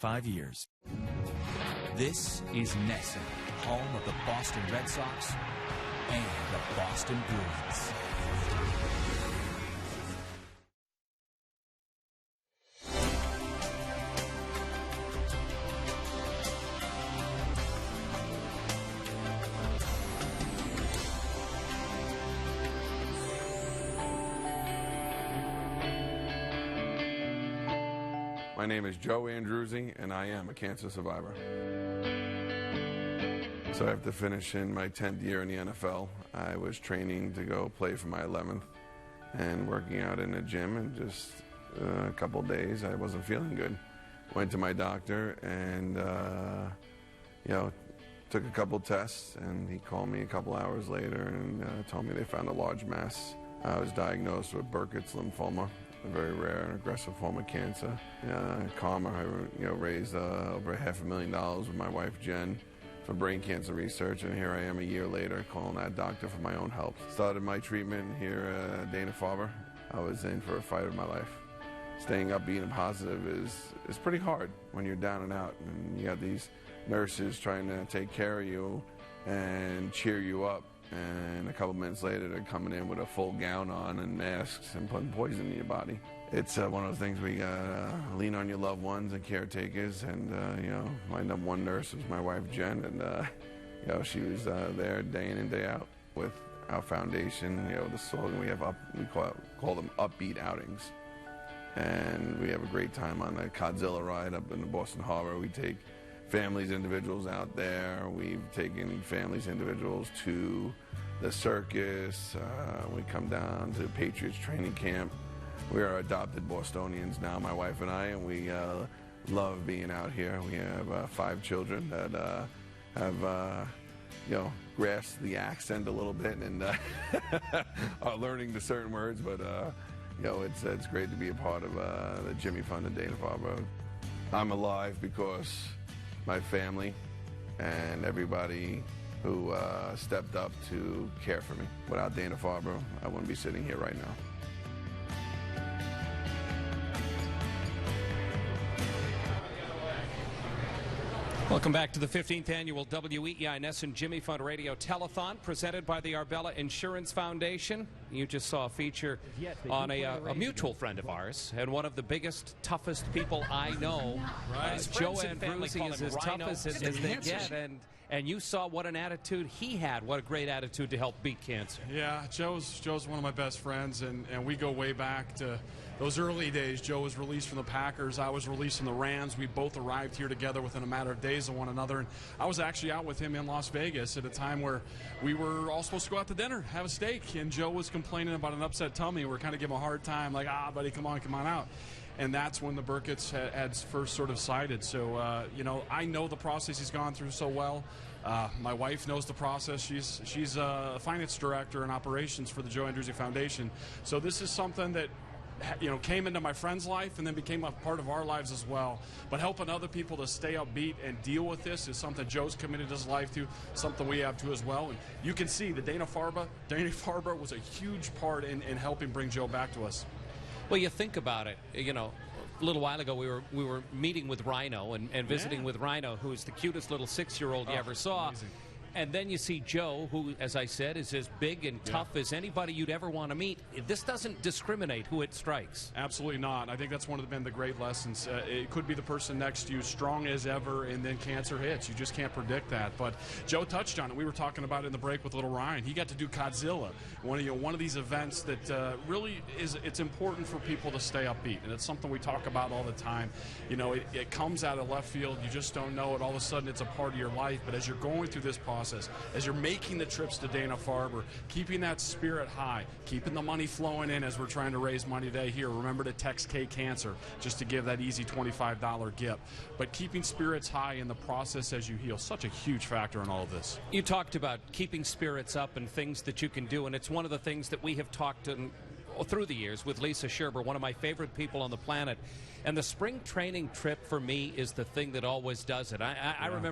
5 years. This is NESN, home of the Boston Red Sox and the Boston Bruins. My name is Joe Andruzzi, and I am a cancer survivor. So after finishing my 10th year in the NFL, I was training to go play for my 11th and working out in the gym, and just a couple days I wasn't feeling good. Went to my doctor and, took a couple tests, and he called me a couple hours later and told me they found a large mass. I was diagnosed with Burkitt's lymphoma, a very rare and aggressive form of cancer. Karma, raised over $500,000 with my wife Jen for brain cancer research, and here I am a year later calling that doctor for my own help. Started my treatment here at Dana-Farber. I was in for a fight of my life. Staying upbeat and positive is pretty hard when you're down and out, and you got these nurses trying to take care of you and cheer you up. And a couple minutes later, they're coming in with a full gown on and masks and putting poison in your body. It's one of those things where you gotta lean on your loved ones and caretakers. And my number one nurse was my wife Jen, and she was there day in and day out with our foundation. The slogan we have we call them upbeat outings, and we have a great time on the Godzilla ride up in the Boston Harbor. We take families, individuals out there. We've taken families, individuals to the circus. We come down to Patriots training camp. We are adopted Bostonians now, my wife and I, and we love being out here. We have 5 children that have grasped the accent a little bit and are learning the certain words, but it's great to be a part of the Jimmy Fund at Dana-Farber. I'm alive because my family and everybody who stepped up to care for me. Without Dana-Farber, I wouldn't be sitting here right now. Welcome back to the 15th annual WEEI NESN Jimmy Fund Radio-Telethon, presented by the Arbella Insurance Foundation. You just saw a feature on a mutual friend of ours, and one of the biggest, toughest people I know. Joe Andruzzi is as tough as they get, and you saw what an attitude he had. What a great attitude to help beat cancer. Yeah, Joe's one of my best friends, and we go way back to those early days. Joe was released from the Packers. I was released from the Rams. We both arrived here together within a matter of days of one another. And I was actually out with him in Las Vegas at a time where we were all supposed to go out to dinner, have a steak, and Joe was complaining about an upset tummy. We were kind of giving him a hard time, like, buddy, come on out. And that's when the Burkitts had first sort of sided. So, I know the process he's gone through so well. My wife knows the process. She's a finance director in operations for the Joe Andruzzi Foundation. So this is something that came into my friend's life and then became a part of our lives as well. But helping other people to stay upbeat and deal with this is something Joe's committed his life to, something we have to as well. And you can see the Dana-Farber was a huge part in helping bring Joe back to us. Well, you think about it, a little while ago we were meeting with Rhino and visiting with Rhino, who's the cutest little 6-year-old you ever saw. Amazing. And then you see Joe, who, as I said, is as big and tough as anybody you'd ever want to meet. This doesn't discriminate who it strikes. Absolutely not. I think that's been the great lessons. It could be the person next to you, strong as ever, and then cancer hits. You just can't predict that. But Joe touched on it. We were talking about it in the break with little Ryan. He got to do Godzilla, one of these events that really it's important for people to stay upbeat, and it's something we talk about all the time. It comes out of left field. You just don't know it. All of a sudden, it's a part of your life. But as you're going through this process, as you're making the trips to Dana-Farber, keeping that spirit high, keeping the money flowing in as we're trying to raise money today here. Remember to text K-Cancer just to give that easy $25 gift. But keeping spirits high in the process as you heal, such a huge factor in all of this. You talked about keeping spirits up and things that you can do, and it's one of the things that we have talked through the years with Lisa Scherber, one of my favorite people on the planet. And the spring training trip for me is the thing that always does it. I remember